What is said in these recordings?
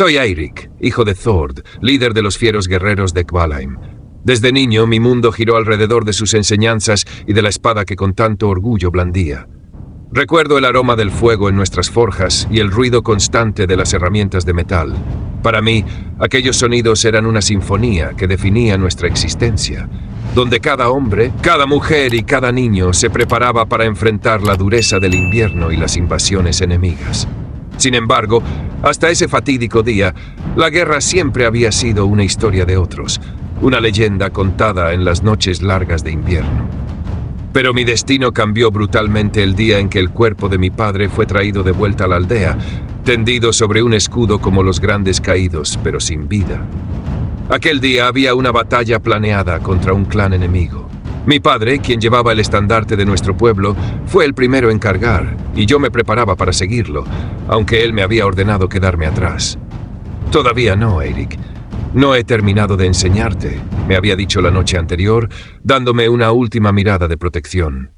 Soy Eirik, hijo de Thord, líder de los fieros guerreros de Kvalheim. Desde niño mi mundo giró alrededor de sus enseñanzas y de la espada que con tanto orgullo blandía. Recuerdo el aroma del fuego en nuestras forjas y el ruido constante de las herramientas de metal. Para mí, aquellos sonidos eran una sinfonía que definía nuestra existencia, donde cada hombre, cada mujer y cada niño se preparaba para enfrentar la dureza del invierno y las invasiones enemigas. Sin embargo, hasta ese fatídico día, la guerra siempre había sido una historia de otros, una leyenda contada en las noches largas de invierno. Pero mi destino cambió brutalmente el día en que el cuerpo de mi padre fue traído de vuelta a la aldea, tendido sobre un escudo como los grandes caídos, pero sin vida. Aquel día había una batalla planeada contra un clan enemigo. Mi padre, quien llevaba el estandarte de nuestro pueblo, fue el primero en cargar, y yo me preparaba para seguirlo, aunque él me había ordenado quedarme atrás. Todavía no, Eirik. No he terminado de enseñarte, me había dicho la noche anterior, dándome una última mirada de protección.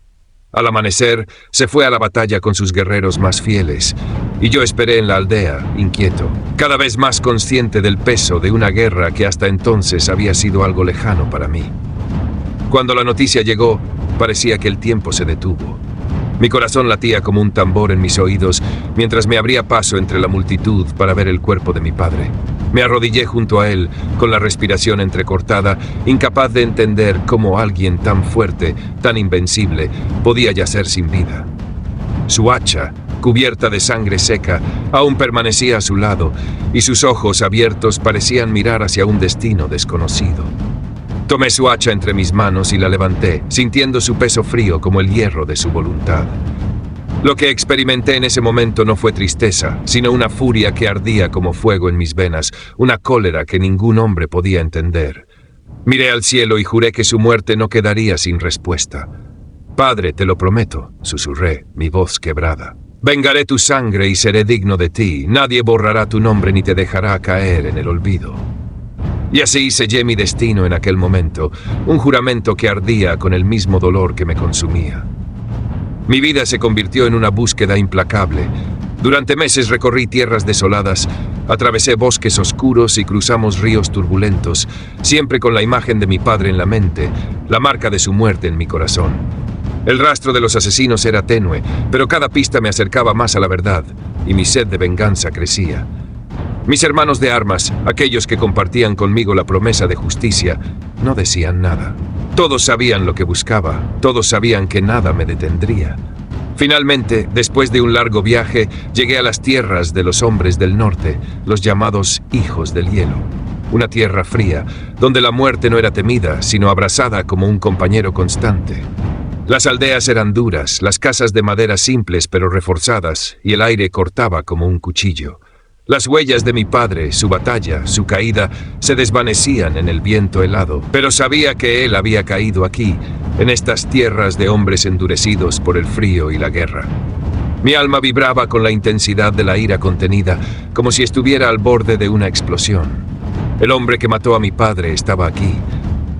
Al amanecer, se fue a la batalla con sus guerreros más fieles, y yo esperé en la aldea, inquieto, cada vez más consciente del peso de una guerra que hasta entonces había sido algo lejano para mí. Cuando la noticia llegó, parecía que el tiempo se detuvo. Mi corazón latía como un tambor en mis oídos mientras me abría paso entre la multitud para ver el cuerpo de mi padre. Me arrodillé junto a él, con la respiración entrecortada, incapaz de entender cómo alguien tan fuerte, tan invencible, podía yacer sin vida. Su hacha, cubierta de sangre seca, aún permanecía a su lado, y sus ojos abiertos parecían mirar hacia un destino desconocido. Tomé su hacha entre mis manos y la levanté, sintiendo su peso frío como el hierro de su voluntad. Lo que experimenté en ese momento no fue tristeza, sino una furia que ardía como fuego en mis venas, una cólera que ningún hombre podía entender. Miré al cielo y juré que su muerte no quedaría sin respuesta. «Padre, te lo prometo», susurré, mi voz quebrada. «Vengaré tu sangre y seré digno de ti. Nadie borrará tu nombre ni te dejará caer en el olvido». Y así sellé mi destino en aquel momento, un juramento que ardía con el mismo dolor que me consumía. Mi vida se convirtió en una búsqueda implacable. Durante meses recorrí tierras desoladas, atravesé bosques oscuros y cruzamos ríos turbulentos, siempre con la imagen de mi padre en la mente, la marca de su muerte en mi corazón. El rastro de los asesinos era tenue, pero cada pista me acercaba más a la verdad, y mi sed de venganza crecía. Mis hermanos de armas, aquellos que compartían conmigo la promesa de justicia, no decían nada. Todos sabían lo que buscaba, todos sabían que nada me detendría. Finalmente, después de un largo viaje, llegué a las tierras de los hombres del norte, los llamados Hijos del Hielo. Una tierra fría, donde la muerte no era temida, sino abrazada como un compañero constante. Las aldeas eran duras, las casas de madera simples pero reforzadas, y el aire cortaba como un cuchillo. Las huellas de mi padre, su batalla, su caída, se desvanecían en el viento helado, pero sabía que él había caído aquí, en estas tierras de hombres endurecidos por el frío y la guerra. Mi alma vibraba con la intensidad de la ira contenida, como si estuviera al borde de una explosión. El hombre que mató a mi padre estaba aquí.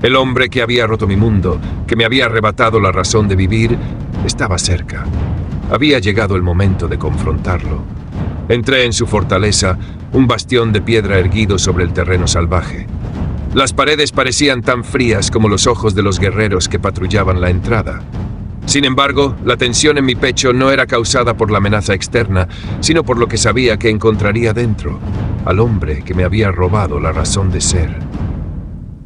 El hombre que había roto mi mundo, que me había arrebatado la razón de vivir, estaba cerca. Había llegado el momento de confrontarlo. Entré en su fortaleza, un bastión de piedra erguido sobre el terreno salvaje. Las paredes parecían tan frías como los ojos de los guerreros que patrullaban la entrada. Sin embargo, la tensión en mi pecho no era causada por la amenaza externa, sino por lo que sabía que encontraría dentro, al hombre que me había robado la razón de ser.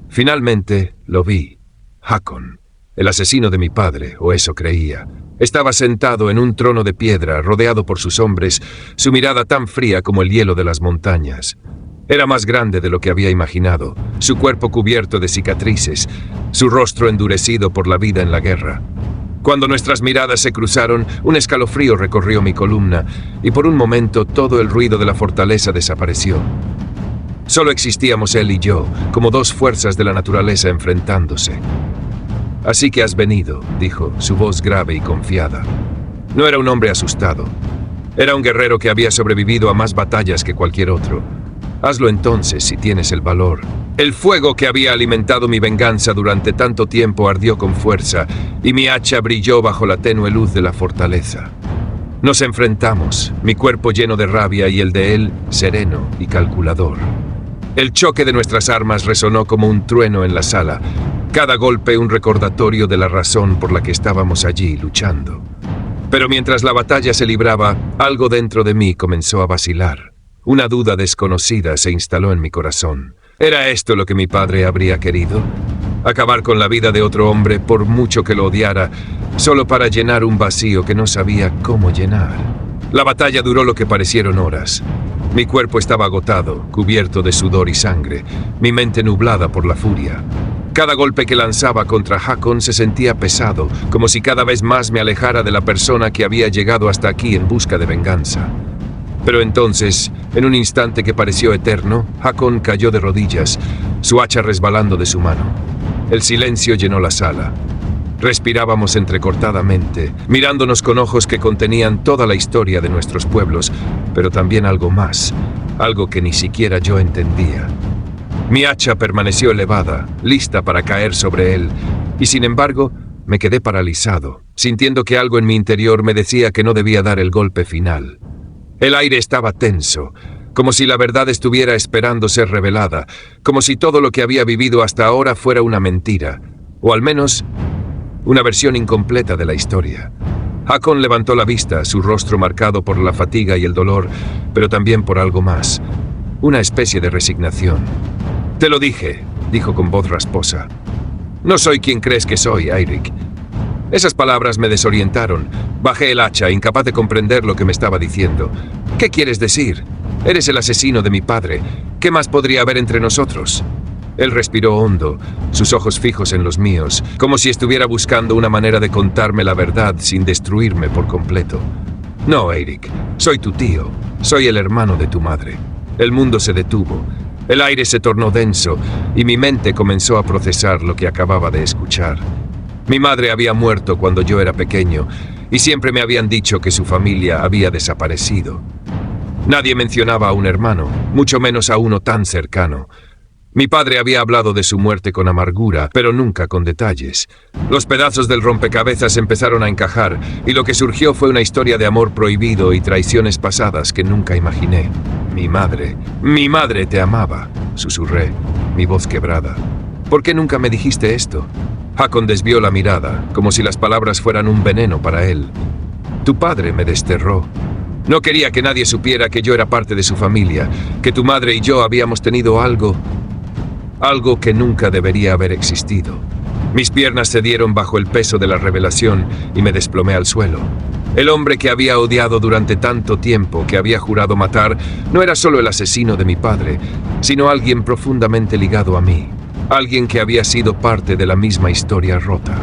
Finalmente lo vi, Hakon, el asesino de mi padre, o eso creía. Estaba sentado en un trono de piedra, rodeado por sus hombres, su mirada tan fría como el hielo de las montañas. Era más grande de lo que había imaginado, su cuerpo cubierto de cicatrices, su rostro endurecido por la vida en la guerra. Cuando nuestras miradas se cruzaron, un escalofrío recorrió mi columna, y por un momento todo el ruido de la fortaleza desapareció. Solo existíamos él y yo, como dos fuerzas de la naturaleza enfrentándose. «Así que has venido», dijo, su voz grave y confiada. No era un hombre asustado. Era un guerrero que había sobrevivido a más batallas que cualquier otro. Hazlo entonces si tienes el valor. El fuego que había alimentado mi venganza durante tanto tiempo ardió con fuerza, y mi hacha brilló bajo la tenue luz de la fortaleza. Nos enfrentamos, mi cuerpo lleno de rabia y el de él sereno y calculador. El choque de nuestras armas resonó como un trueno en la sala, cada golpe un recordatorio de la razón por la que estábamos allí luchando. Pero mientras la batalla se libraba, algo dentro de mí comenzó a vacilar. Una duda desconocida se instaló en mi corazón. ¿Era esto lo que mi padre habría querido? Acabar con la vida de otro hombre, por mucho que lo odiara, solo para llenar un vacío que no sabía cómo llenar. La batalla duró lo que parecieron horas. Mi cuerpo estaba agotado, cubierto de sudor y sangre, mi mente nublada por la furia. Cada golpe que lanzaba contra Hakon se sentía pesado, como si cada vez más me alejara de la persona que había llegado hasta aquí en busca de venganza. Pero entonces, en un instante que pareció eterno, Hakon cayó de rodillas, su hacha resbalando de su mano. El silencio llenó la sala. Respirábamos entrecortadamente, mirándonos con ojos que contenían toda la historia de nuestros pueblos, pero también algo más, algo que ni siquiera yo entendía. Mi hacha permaneció elevada, lista para caer sobre él, y sin embargo, me quedé paralizado, sintiendo que algo en mi interior me decía que no debía dar el golpe final. El aire estaba tenso, como si la verdad estuviera esperando ser revelada, como si todo lo que había vivido hasta ahora fuera una mentira, o al menos una versión incompleta de la historia. Hakon levantó la vista, su rostro marcado por la fatiga y el dolor, pero también por algo más, una especie de resignación. «Te lo dije», dijo con voz rasposa. «No soy quien crees que soy, Eirik». Esas palabras me desorientaron. Bajé el hacha, incapaz de comprender lo que me estaba diciendo. «¿Qué quieres decir? Eres el asesino de mi padre. ¿Qué más podría haber entre nosotros?» Él respiró hondo, sus ojos fijos en los míos, como si estuviera buscando una manera de contarme la verdad sin destruirme por completo. «No, Eirik, soy tu tío. Soy el hermano de tu madre». El mundo se detuvo. El aire se tornó denso y mi mente comenzó a procesar lo que acababa de escuchar. Mi madre había muerto cuando yo era pequeño y siempre me habían dicho que su familia había desaparecido. Nadie mencionaba a un hermano, mucho menos a uno tan cercano. Mi padre había hablado de su muerte con amargura, pero nunca con detalles. Los pedazos del rompecabezas empezaron a encajar y lo que surgió fue una historia de amor prohibido y traiciones pasadas que nunca imaginé. Mi madre te amaba, susurré, mi voz quebrada. ¿Por qué nunca me dijiste esto? Hakon desvió la mirada, como si las palabras fueran un veneno para él. Tu padre me desterró. No quería que nadie supiera que yo era parte de su familia, que tu madre y yo habíamos tenido algo que nunca debería haber existido. Mis piernas cedieron bajo el peso de la revelación y me desplomé al suelo. El hombre que había odiado durante tanto tiempo, que había jurado matar, no era solo el asesino de mi padre, sino alguien profundamente ligado a mí. Alguien que había sido parte de la misma historia rota.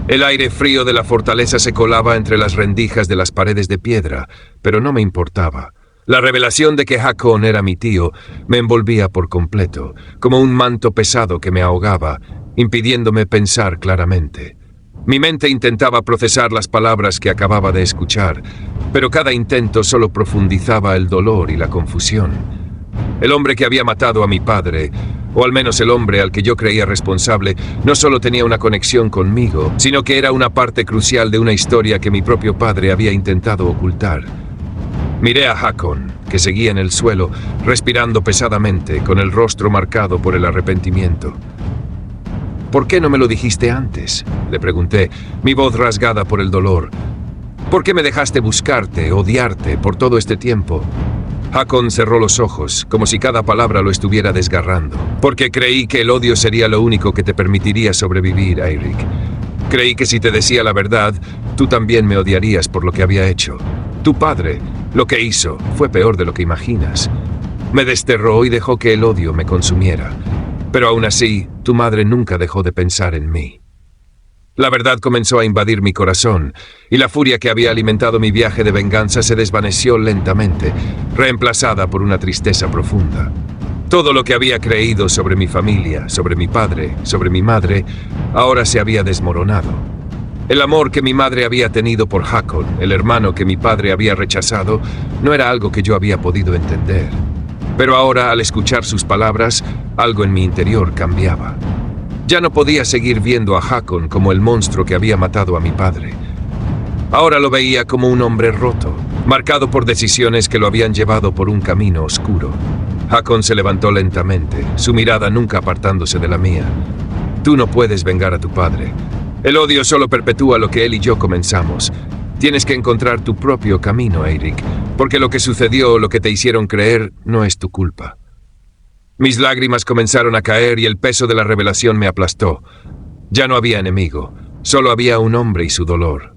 El aire frío de la fortaleza se colaba entre las rendijas de las paredes de piedra, pero no me importaba. La revelación de que Hakon era mi tío me envolvía por completo, como un manto pesado que me ahogaba, impidiéndome pensar claramente. Mi mente intentaba procesar las palabras que acababa de escuchar, pero cada intento solo profundizaba el dolor y la confusión. El hombre que había matado a mi padre, o al menos el hombre al que yo creía responsable, no solo tenía una conexión conmigo, sino que era una parte crucial de una historia que mi propio padre había intentado ocultar. Miré a Hakon, que seguía en el suelo, respirando pesadamente, con el rostro marcado por el arrepentimiento. «¿Por qué no me lo dijiste antes?», le pregunté, mi voz rasgada por el dolor. «¿Por qué me dejaste buscarte, odiarte, por todo este tiempo?». Hakon cerró los ojos, como si cada palabra lo estuviera desgarrando. «Porque creí que el odio sería lo único que te permitiría sobrevivir, Eirik. Creí que si te decía la verdad, tú también me odiarías por lo que había hecho. Tu padre, lo que hizo, fue peor de lo que imaginas. Me desterró y dejó que el odio me consumiera. Pero aún así, tu madre nunca dejó de pensar en mí». La verdad comenzó a invadir mi corazón, y la furia que había alimentado mi viaje de venganza se desvaneció lentamente, reemplazada por una tristeza profunda. Todo lo que había creído sobre mi familia, sobre mi padre, sobre mi madre, ahora se había desmoronado. El amor que mi madre había tenido por Hakon, el hermano que mi padre había rechazado, no era algo que yo había podido entender. Pero ahora, al escuchar sus palabras, algo en mi interior cambiaba. Ya no podía seguir viendo a Hakon como el monstruo que había matado a mi padre. Ahora lo veía como un hombre roto, marcado por decisiones que lo habían llevado por un camino oscuro. Hakon se levantó lentamente, su mirada nunca apartándose de la mía. Tú no puedes vengar a tu padre. El odio solo perpetúa lo que él y yo comenzamos. Tienes que encontrar tu propio camino, Eirik, porque lo que sucedió, lo que te hicieron creer, no es tu culpa. Mis lágrimas comenzaron a caer y el peso de la revelación me aplastó. Ya no había enemigo, solo había un hombre y su dolor.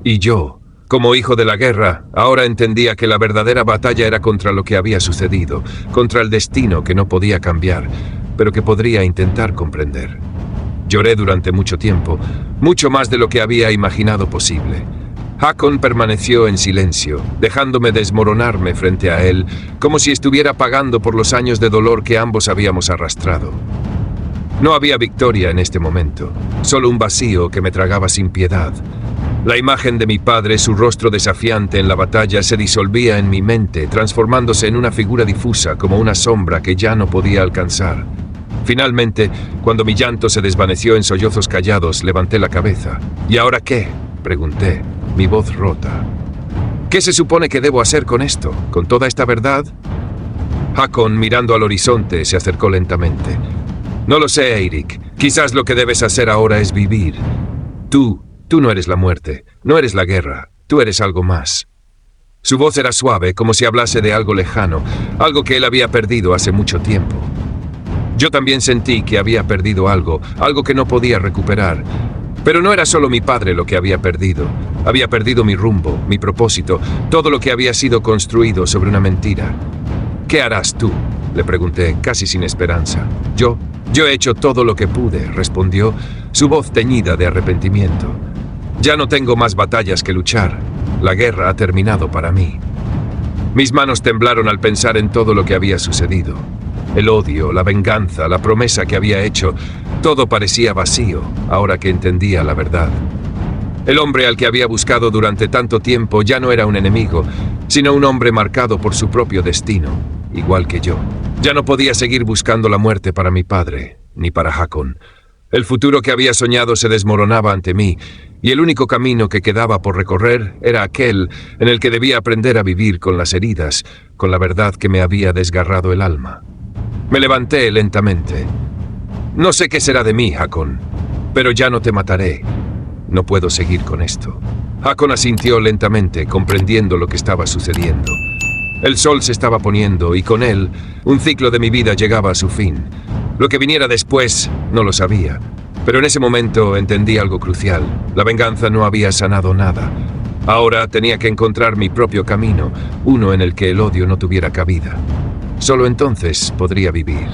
Y yo, como hijo de la guerra, ahora entendía que la verdadera batalla era contra lo que había sucedido, contra el destino que no podía cambiar, pero que podría intentar comprender. Lloré durante mucho tiempo, mucho más de lo que había imaginado posible. Hakon permaneció en silencio, dejándome desmoronarme frente a él, como si estuviera pagando por los años de dolor que ambos habíamos arrastrado. No había victoria en este momento, solo un vacío que me tragaba sin piedad. La imagen de mi padre, su rostro desafiante en la batalla, se disolvía en mi mente, transformándose en una figura difusa como una sombra que ya no podía alcanzar. Finalmente, cuando mi llanto se desvaneció en sollozos callados, levanté la cabeza. ¿Y ahora qué?, pregunté, mi voz rota. ¿Qué se supone que debo hacer con esto, con toda esta verdad? Hakon, mirando al horizonte, se acercó lentamente. No lo sé, Eirik. Quizás lo que debes hacer ahora es vivir. Tú no eres la muerte, no eres la guerra, tú eres algo más. Su voz era suave, como si hablase de algo lejano, algo que él había perdido hace mucho tiempo. Yo también sentí que había perdido algo que no podía recuperar. Pero no era solo mi padre lo que había perdido. Había perdido mi rumbo, mi propósito, todo lo que había sido construido sobre una mentira. ¿Qué harás tú?, le pregunté, casi sin esperanza. Yo he hecho todo lo que pude, respondió, su voz teñida de arrepentimiento. Ya no tengo más batallas que luchar. La guerra ha terminado para mí. Mis manos temblaron al pensar en todo lo que había sucedido. El odio, la venganza, la promesa que había hecho, todo parecía vacío, ahora que entendía la verdad. El hombre al que había buscado durante tanto tiempo ya no era un enemigo, sino un hombre marcado por su propio destino, igual que yo. Ya no podía seguir buscando la muerte para mi padre, ni para Hakon. El futuro que había soñado se desmoronaba ante mí, y el único camino que quedaba por recorrer era aquel en el que debía aprender a vivir con las heridas, con la verdad que me había desgarrado el alma. Me levanté lentamente. No sé qué será de mí, Hakon, pero ya no te mataré. No puedo seguir con esto. Hakon asintió lentamente, comprendiendo lo que estaba sucediendo. El sol se estaba poniendo y con él, un ciclo de mi vida llegaba a su fin. Lo que viniera después, no lo sabía. Pero en ese momento entendí algo crucial. La venganza no había sanado nada. Ahora tenía que encontrar mi propio camino, uno en el que el odio no tuviera cabida. Solo entonces podría vivir.